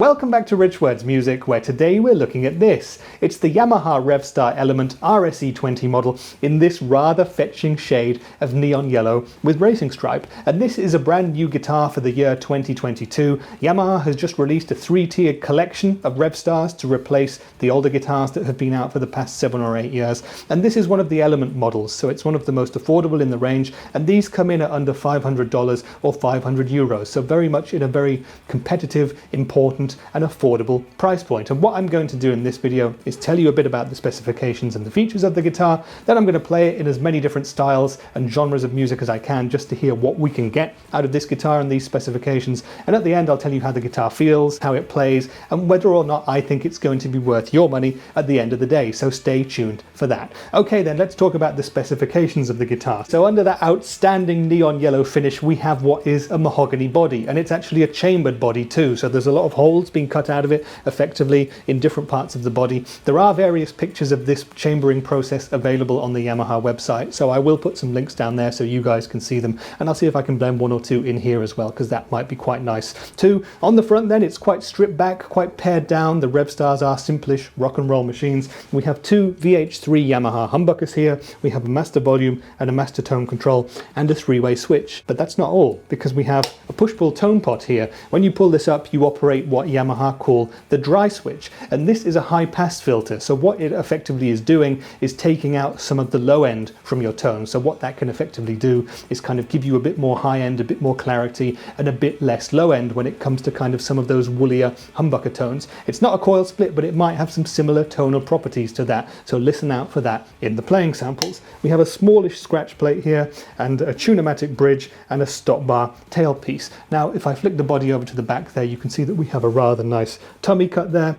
Welcome back to Rich Words Music, where today we're looking at this. It's the Yamaha Revstar Element RSE20 model in this rather fetching shade of neon yellow with racing stripe. And this is a brand new guitar for the year 2022. Yamaha has just released a 3-tiered collection of Revstars to replace the older guitars that have been out for the past 7 or 8 years. And this is one of the Element models, so it's one of the most affordable in the range. And these come in at under $500 or €500, so very much in a very competitive, important and affordable price point. And what I'm going to do in this video is tell you a bit about the specifications and the features of the guitar. Then I'm going to play it in as many different styles and genres of music as I can, just to hear what we can get out of this guitar and these specifications. And at the end I'll tell you how the guitar feels, how it plays, and whether or not I think it's going to be worth your money at the end of the day, so stay tuned for that. Okay then, let's talk about the specifications of the guitar. So under that outstanding neon yellow finish we have what is a mahogany body, and it's actually a chambered body too, so there's a lot of holes being cut out of it effectively in different parts of the body. There are various pictures of this chambering process available on the Yamaha website, so I will put some links down there so you guys can see them, and I'll see if I can blend one or two in here as well, because that might be quite nice too. On the front then, it's quite stripped back, quite pared down. The Revstars are simplish rock and roll machines. We have two VH3 Yamaha humbuckers here, we have a master volume and a master tone control and a 3-way switch. But that's not all, because we have a push-pull tone pot here. When you pull this up, you operate what Yamaha call the dry switch, and this is a high pass filter, so what it effectively is doing is taking out some of the low end from your tone. So what that can effectively do is kind of give you a bit more high end, a bit more clarity, and a bit less low end when it comes to kind of some of those woollier humbucker tones. It's not a coil split, but it might have some similar tonal properties to that, so listen out for that in the playing samples. We have a smallish scratch plate here and a tune-o-matic bridge and a stop bar tailpiece. Now if I flick the body over to the back there, you can see that we have a rather nice tummy cut there.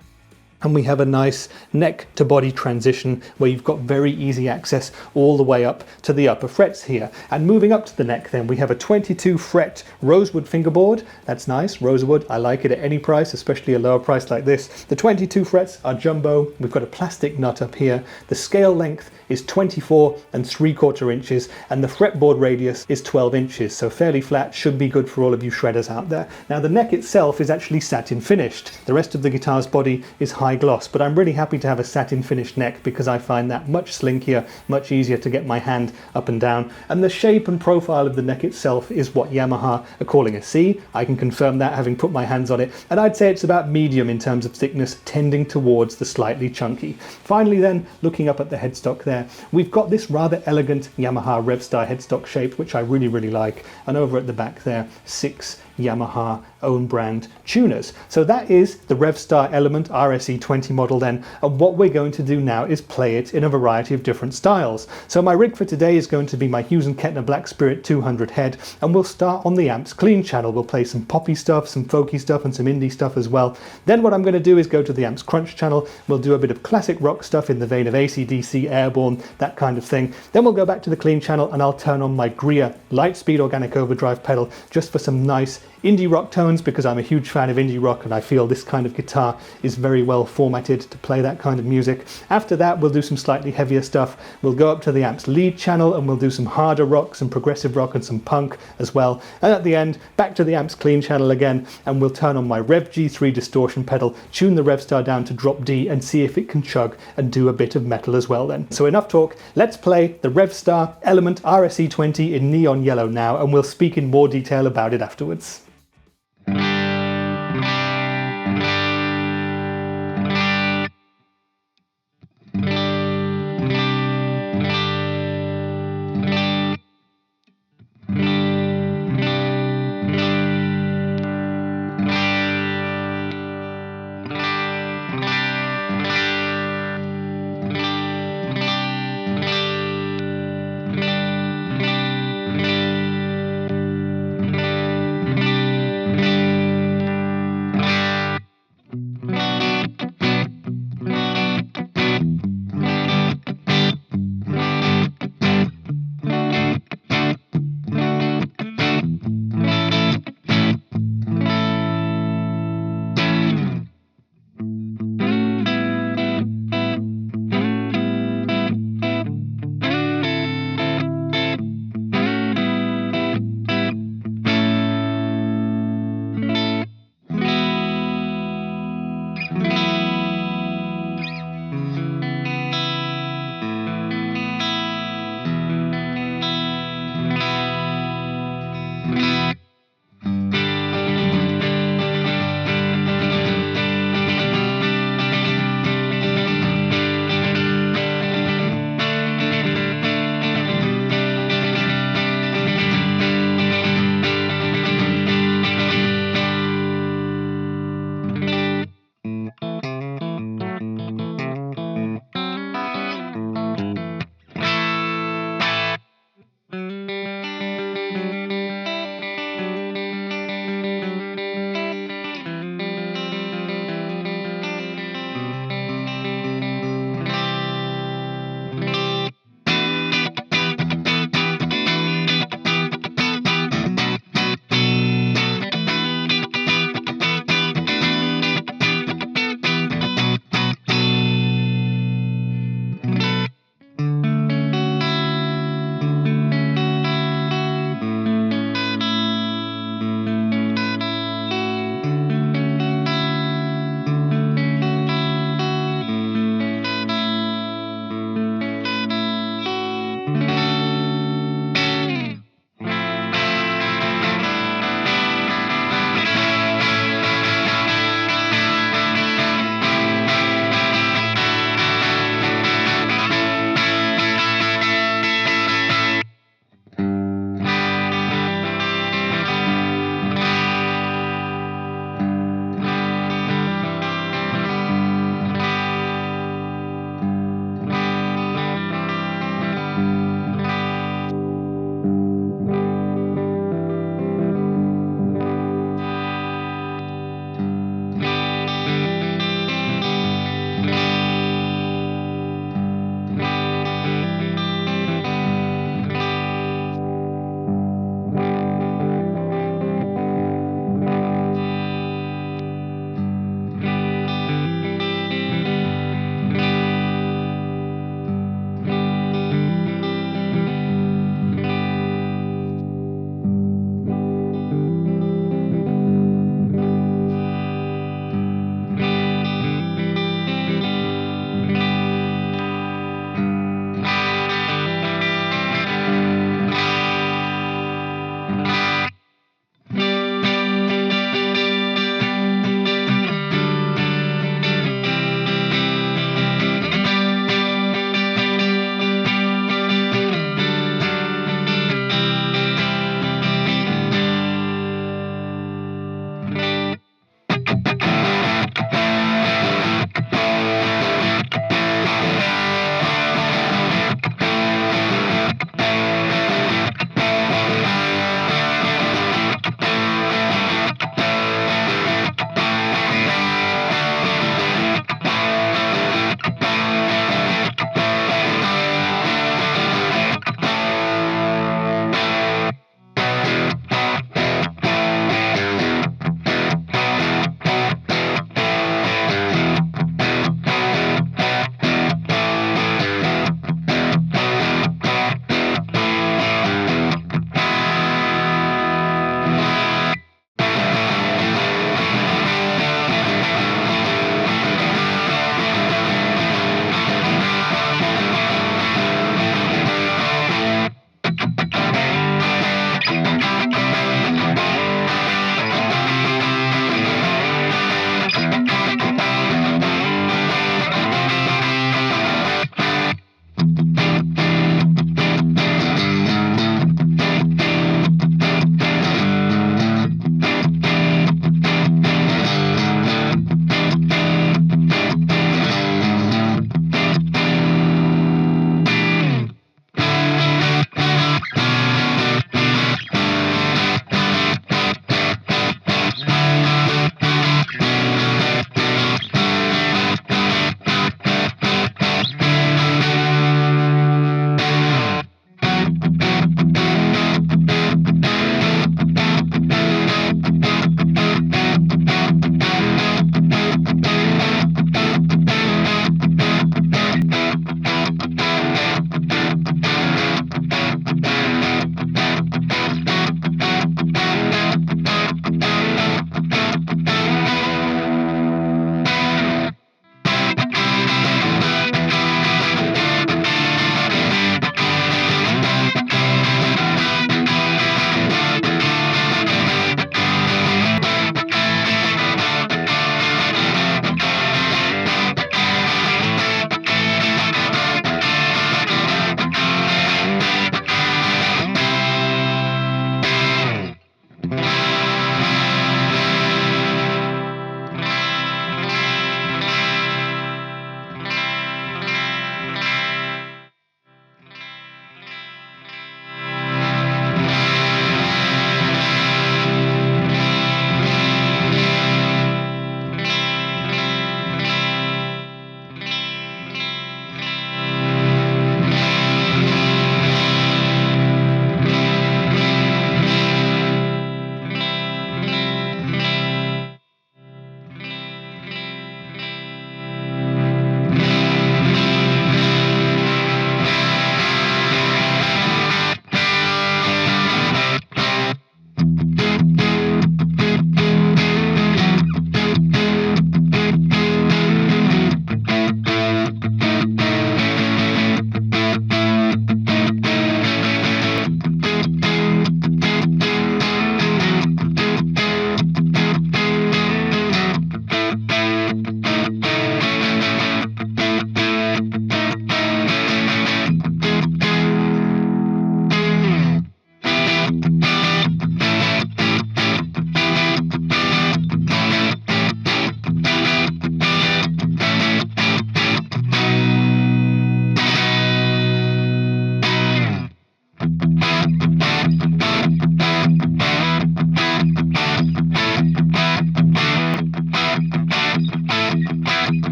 And we have a nice neck to body transition where you've got very easy access all the way up to the upper frets here. And moving up to the neck then, we have a 22 fret rosewood fingerboard. That's nice, rosewood, I like it at any price, especially a lower price like this. The 22 frets are jumbo. We've got a plastic nut up here. The scale length is 24 3/4 inches and the fretboard radius is 12 inches, so fairly flat, should be good for all of you shredders out there. Now the neck itself is actually satin finished. The rest of the guitar's body is high gloss, but I'm really happy to have a satin finished neck because I find that much slinkier, much easier to get my hand up and down. And the shape and profile of the neck itself is what Yamaha are calling a C. I can confirm that having put my hands on it, and I'd say it's about medium in terms of thickness, tending towards the slightly chunky. Finally then, looking up at the headstock there, we've got this rather elegant Yamaha Revstar headstock shape, which I really like, and over at the back there, 6 Yamaha own brand tuners. So that is the Revstar Element RSE20 model then, and what we're going to do now is play it in a variety of different styles. So my rig for today is going to be my Hughes & Kettner Black Spirit 200 head, and we'll start on the amps clean channel. We'll play some poppy stuff, some folky stuff, and some indie stuff as well. Then what I'm going to do is go to the amps crunch channel. We'll do a bit of classic rock stuff in the vein of AC/DC, Airbourne, that kind of thing. Then we'll go back to the clean channel and I'll turn on my Greta Lightspeed organic overdrive pedal just for some nice indie rock tones, because I'm a huge fan of indie rock and I feel this kind of guitar is very well formatted to play that kind of music. After that we'll do some slightly heavier stuff. We'll go up to the amps lead channel and we'll do some harder rock, some progressive rock and some punk as well. And at the end, back to the amps clean channel again, and we'll turn on my Rev G3 distortion pedal, tune the Revstar down to drop D and see if it can chug and do a bit of metal as well then. So enough talk, let's play the Revstar Element RSE20 in neon yellow now, and we'll speak in more detail about it afterwards.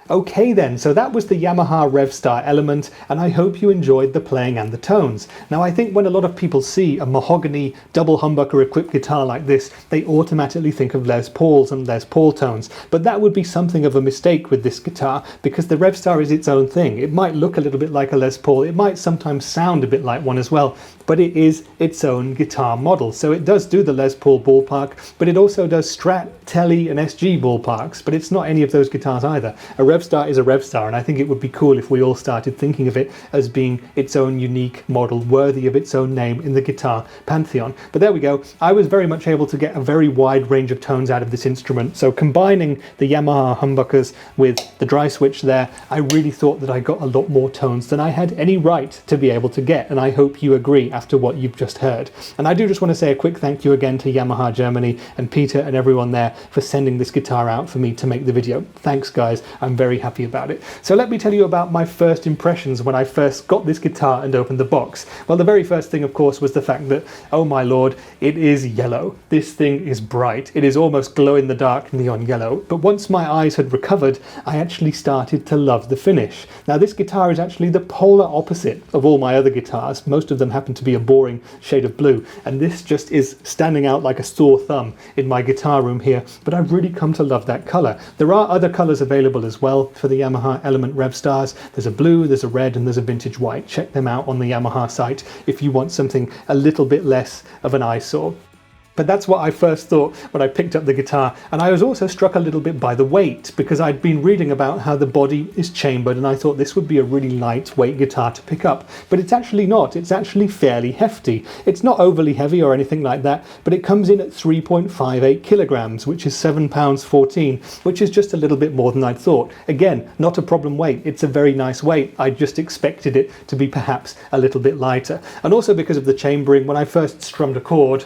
Okay then, so that was the Yamaha Revstar Element, and I hope you enjoyed the playing and the tones. Now I think when a lot of people see a mahogany double humbucker equipped guitar like this, they automatically think of Les Pauls and Les Paul tones, but that would be something of a mistake with this guitar, because the Revstar is its own thing. It might look a little bit like a Les Paul, it might sometimes sound a bit like one as well, but it is its own guitar model. So it does do the Les Paul ballpark, but it also does Strat, Tele and SG ballparks, but it's not any of those guitars either. A Revstar is a Revstar, and I think it would be cool if we all started thinking of it as being its own unique model, worthy of its own name in the guitar pantheon. But there we go. I was very much able to get a very wide range of tones out of this instrument. So combining the Yamaha humbuckers with the dry switch there, I really thought that I got a lot more tones than I had any right to be able to get, and I hope you agree after what you've just heard. And I do just want to say a quick thank you again to Yamaha Germany and Peter and everyone there for sending this guitar out for me to make the video. Thanks guys, I'm very happy about it. So let me tell you about my first impressions when I first got this guitar and opened the box. Well, the very first thing of course was the fact that, oh my lord, it is yellow. This thing is bright. It is almost glow in the dark neon yellow. But once my eyes had recovered, I actually started to love the finish. Now this guitar is actually the polar opposite of all my other guitars. Most of them happen to be a boring shade of blue, and this just is standing out like a sore thumb in my guitar room here, but I've really come to love that colour. There are other colours available as well for the Yamaha Element Revstars. There's a blue, there's a red, and there's a vintage white. Check them out on the Yamaha site if you want something a little bit less of an eyesore. But that's what I first thought when I picked up the guitar, and I was also struck a little bit by the weight, because I'd been reading about how the body is chambered and I thought this would be a really lightweight guitar to pick up, but it's actually not. It's actually fairly hefty. It's not overly heavy or anything like that, but it comes in at 3.58 kilograms, which is 7 pounds 14, which is just a little bit more than I'd thought. Again, not a problem weight. It's a very nice weight. I just expected it to be perhaps a little bit lighter. And also because of the chambering, when I first strummed a chord,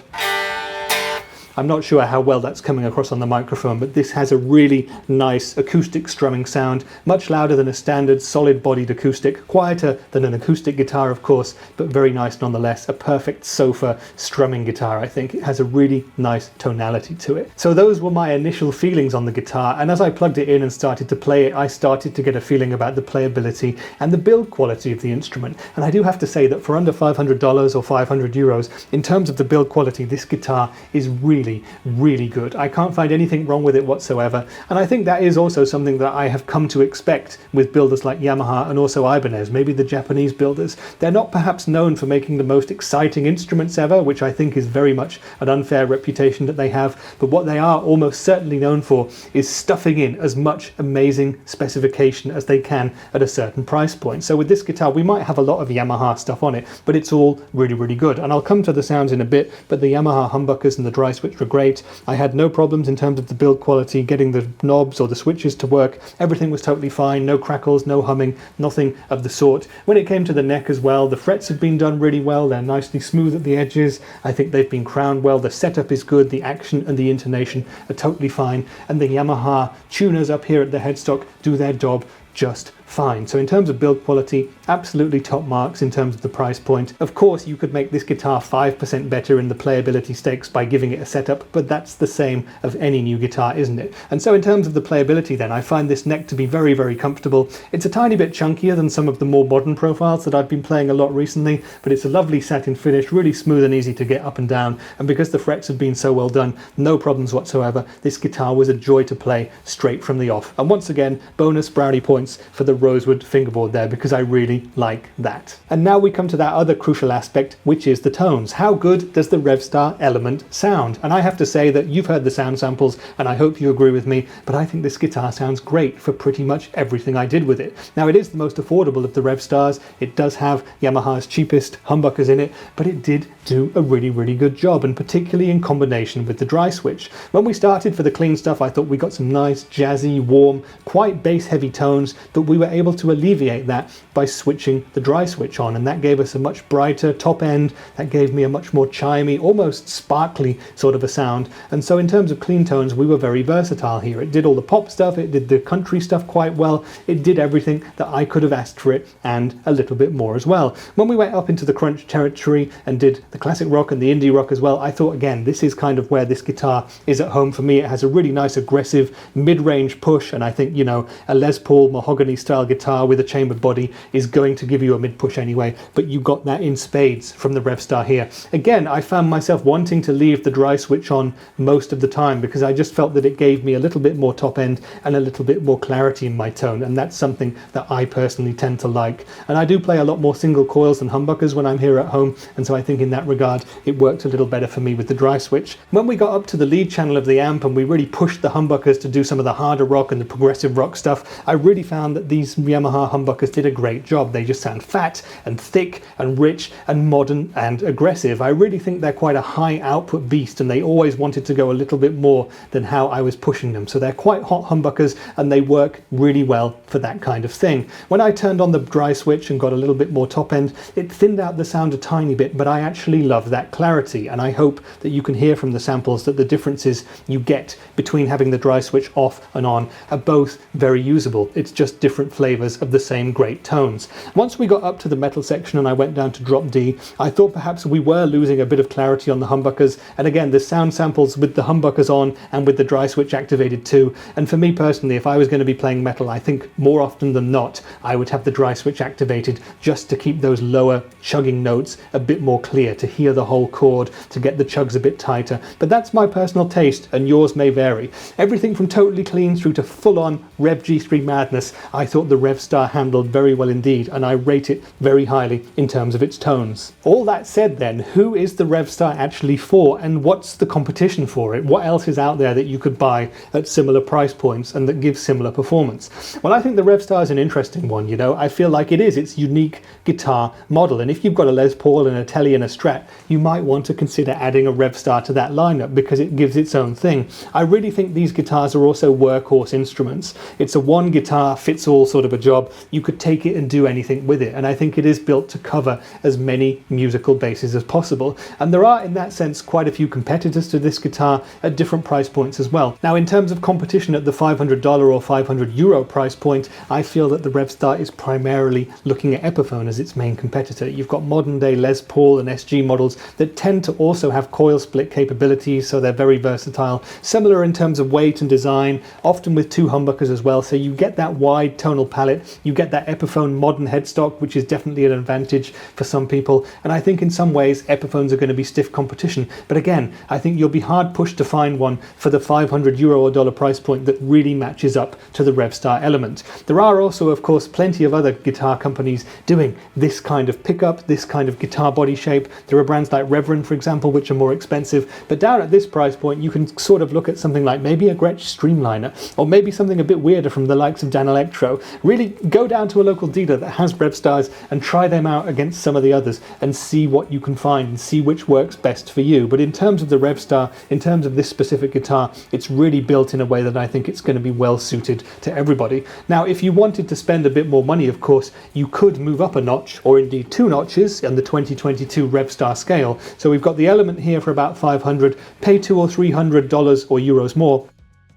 I'm not sure how well that's coming across on the microphone, but this has a really nice acoustic strumming sound, much louder than a standard solid-bodied acoustic, quieter than an acoustic guitar of course, but very nice nonetheless. A perfect sofa strumming guitar, I think. It has a really nice tonality to it. So those were my initial feelings on the guitar, and as I plugged it in and started to play it, I started to get a feeling about the playability and the build quality of the instrument. And I do have to say that for under $500 or €500, in terms of the build quality, this guitar is really really, really good. I can't find anything wrong with it whatsoever, and I think that is also something that I have come to expect with builders like Yamaha and also Ibanez, maybe the Japanese builders. They're not perhaps known for making the most exciting instruments ever, which I think is very much an unfair reputation that they have, but what they are almost certainly known for is stuffing in as much amazing specification as they can at a certain price point. So with this guitar, we might have a lot of Yamaha stuff on it, but it's all really, really good. And I'll come to the sounds in a bit, but the Yamaha humbuckers and the dry switch were great. I had no problems in terms of the build quality, getting the knobs or the switches to work. Everything was totally fine, no crackles, no humming, nothing of the sort. When it came to the neck as well, the frets have been done really well. They're nicely smooth at the edges. I think they've been crowned well. The setup is good. The action and the intonation are totally fine. And the Yamaha tuners up here at the headstock do their job just fine. So in terms of build quality, absolutely top marks in terms of the price point. Of course, you could make this guitar 5% better in the playability stakes by giving it a setup, but that's the same of any new guitar, isn't it? And so in terms of the playability then, I find this neck to be very, very comfortable. It's a tiny bit chunkier than some of the more modern profiles that I've been playing a lot recently, but it's a lovely satin finish, really smooth and easy to get up and down. And because the frets have been so well done, no problems whatsoever. This guitar was a joy to play straight from the off. And once again, bonus brownie points for the rosewood fingerboard there, because I really like that. And now we come to that other crucial aspect, which is the tones. How good does the Revstar Element sound? And I have to say that you've heard the sound samples, and I hope you agree with me, but I think this guitar sounds great for pretty much everything I did with it. Now, it is the most affordable of the Revstars. It does have Yamaha's cheapest humbuckers in it, but it did do a really, really good job, and particularly in combination with the dry switch. When we started for the clean stuff, I thought we got some nice, jazzy, warm, quite bass-heavy tones, but we were able to alleviate that by switching the dry switch on, and that gave us a much brighter top end. That gave me a much more chimey, almost sparkly sort of a sound. And so in terms of clean tones, we were very versatile here. It did all the pop stuff, it did the country stuff quite well, it did everything that I could have asked for it, and a little bit more as well. When we went up into the crunch territory and did the classic rock and the indie rock as well, I thought, again, this is kind of where this guitar is at home for me. It has a really nice aggressive mid-range push, and I think, you know, a Les Paul mahogany style guitar with a chambered body is going to give you a mid-push anyway, but you got that in spades from the Revstar here. Again, I found myself wanting to leave the dry switch on most of the time because I just felt that it gave me a little bit more top end and a little bit more clarity in my tone, and that's something that I personally tend to like. And I do play a lot more single coils than humbuckers when I'm here at home, and so I think in that regard it worked a little better for me with the dry switch. When we got up to the lead channel of the amp and we really pushed the humbuckers to do some of the harder rock and the progressive rock stuff, I really found that these Yamaha humbuckers did a great job. They just sound fat and thick and rich and modern and aggressive. I really think they're quite a high output beast, and they always wanted to go a little bit more than how I was pushing them. So they're quite hot humbuckers and they work really well for that kind of thing. When I turned on the dry switch and got a little bit more top end, it thinned out the sound a tiny bit, but I actually love that clarity, and I hope that you can hear from the samples that the differences you get between having the dry switch off and on are both very usable. It's just different flavors of the same great tones. Once we got up to the metal section and I went down to drop D, I thought perhaps we were losing a bit of clarity on the humbuckers, and again, the sound samples with the humbuckers on and with the dry switch activated too. And for me personally, if I was going to be playing metal, I think more often than not I would have the dry switch activated just to keep those lower chugging notes a bit more clear, to hear the whole chord, to get the chugs a bit tighter. But that's my personal taste, and yours may vary. Everything from totally clean through to full-on Rev G3 madness, I thought the Revstar handled very well indeed, and I rate it very highly in terms of its tones. All that said then, who is the Revstar actually for, and what's the competition for it? What else is out there that you could buy at similar price points and that gives similar performance? Well, I think the Revstar is an interesting one, you know. I feel like it is its unique guitar model, and if you've got a Les Paul and a Tele and a Strat, you might want to consider adding a Revstar to that lineup because it gives its own thing. I really think these guitars are also workhorse instruments. It's a one guitar fits all sort of a job. You could take it and do anything with it, and I think it is built to cover as many musical bases as possible. And there are in that sense quite a few competitors to this guitar at different price points as well. Now, in terms of competition at the $500 or €500 price point, I feel that the Revstar is primarily looking at Epiphone as its main competitor. You've got modern day Les Paul and SG models that tend to also have coil split capabilities, so they're very versatile, similar in terms of weight and design, often with two humbuckers as well, so you get that wide tonal palette. You get that Epiphone modern headstock, which is definitely an advantage for some people, and I think in some ways Epiphones are going to be stiff competition, but again, I think you'll be hard pushed to find one for the €500 or dollar price point that really matches up to the Revstar Element. There are also, of course, plenty of other guitar companies doing this kind of pickup, this kind of guitar body shape. There are brands like Reverend, for example, which are more expensive, but down at this price point you can sort of look at something like maybe a Gretsch Streamliner, or maybe something a bit weirder from the likes of Dan Electro. Really go down to a local dealer that has Revstars and try them out against some of the others and see what you can find and see which works best for you. But in terms of the Revstar, in terms of this specific guitar, it's really built in a way that I think it's going to be well suited to everybody. Now, if you wanted to spend a bit more money, of course, you could move up a notch, or indeed 2 notches on the 2022 Revstar scale. So we've got the Element here for about $500, pay $200 or $300 or euros more,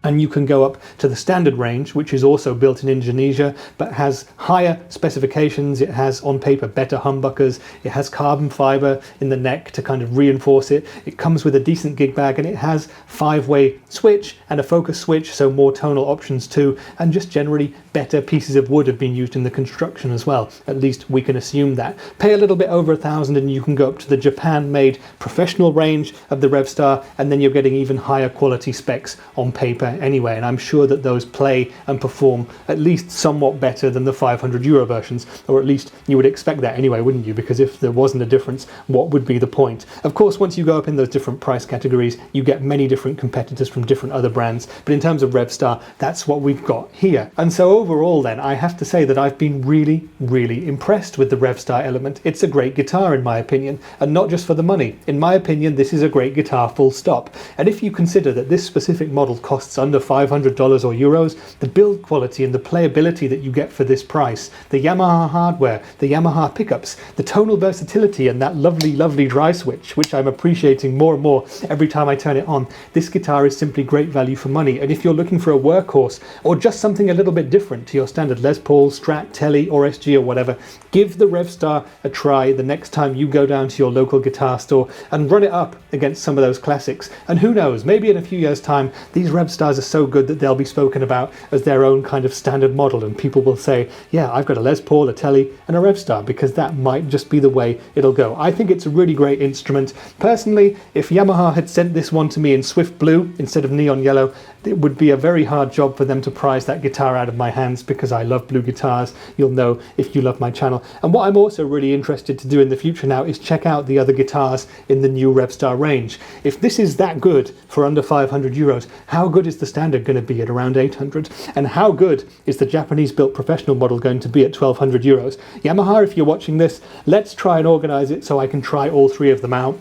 and you can go up to the Standard range, which is also built in Indonesia, but has higher specifications. It has, on paper, better humbuckers. It has carbon fiber in the neck to kind of reinforce it. It comes with a decent gig bag, and it has 5-way switch and a focus switch, so more tonal options too, and just generally better pieces of wood have been used in the construction as well. At least we can assume that. Pay a little bit over $1,000 and you can go up to the Japan-made professional range of the Revstar, and then you're getting even higher quality specs on paper anyway, and I'm sure that those play and perform at least somewhat better than the €500 versions, or at least you would expect that anyway, wouldn't you? Because if there wasn't a difference, what would be the point? Of course, once you go up in those different price categories, you get many different competitors from different other brands, but in terms of Revstar, that's what we've got here. And so overall then, I have to say that I've been really, really impressed with the Revstar Element. It's a great guitar in my opinion, and not just for the money. In my opinion, this is a great guitar full stop. And if you consider that this specific model costs under $500 or euros, the build quality and the playability that you get for this price, the Yamaha hardware, the Yamaha pickups, the tonal versatility, and that lovely, lovely dry switch, which I'm appreciating more and more every time I turn it on, this guitar is simply great value for money. And if you're looking for a workhorse, or just something a little bit different to your standard Les Paul, Strat, Tele, or SG or whatever, give the Revstar a try the next time you go down to your local guitar store and run it up against some of those classics. And who knows, maybe in a few years' time, these Revstars are so good that they'll be spoken about as their own kind of standard model, and people will say, yeah, I've got a Les Paul, a Tele, and a Revstar, because that might just be the way it'll go. I think it's a really great instrument. Personally, if Yamaha had sent this one to me in Swift Blue instead of neon yellow, it would be a very hard job for them to prise that guitar out of my hands, because I love blue guitars. You'll know if you love my channel. And what I'm also really interested to do in the future now is check out the other guitars in the new Revstar range. If this is that good for under €500, how good is the Standard going to be at around 800? And how good is the Japanese-built professional model going to be at €1,200? Yamaha, if you're watching this, let's try and organise it so I can try all 3 of them out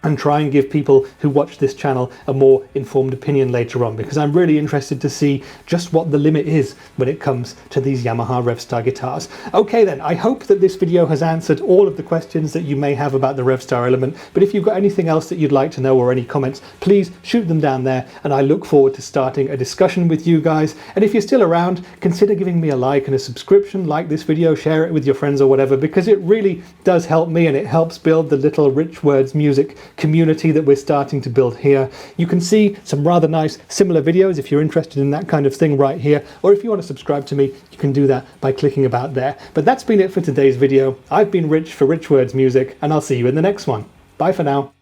and try and give people who watch this channel a more informed opinion later on, because I'm really interested to see just what the limit is when it comes to these Yamaha Revstar guitars. Okay then, I hope that this video has answered all of the questions that you may have about the Revstar Element, but if you've got anything else that you'd like to know or any comments, please shoot them down there, and I look forward to starting a discussion with you guys. And if you're still around, consider giving me a like and a subscription, like this video, share it with your friends or whatever, because it really does help me, and it helps build the little Rich Words music community that we're starting to build here. You can see some rather nice similar videos if you're interested in that kind of thing right here, or if you want to subscribe to me, you can do that by clicking about there. But that's been it for today's video. I've been Rich for Rich Words Music, and I'll see you in the next one. Bye for now.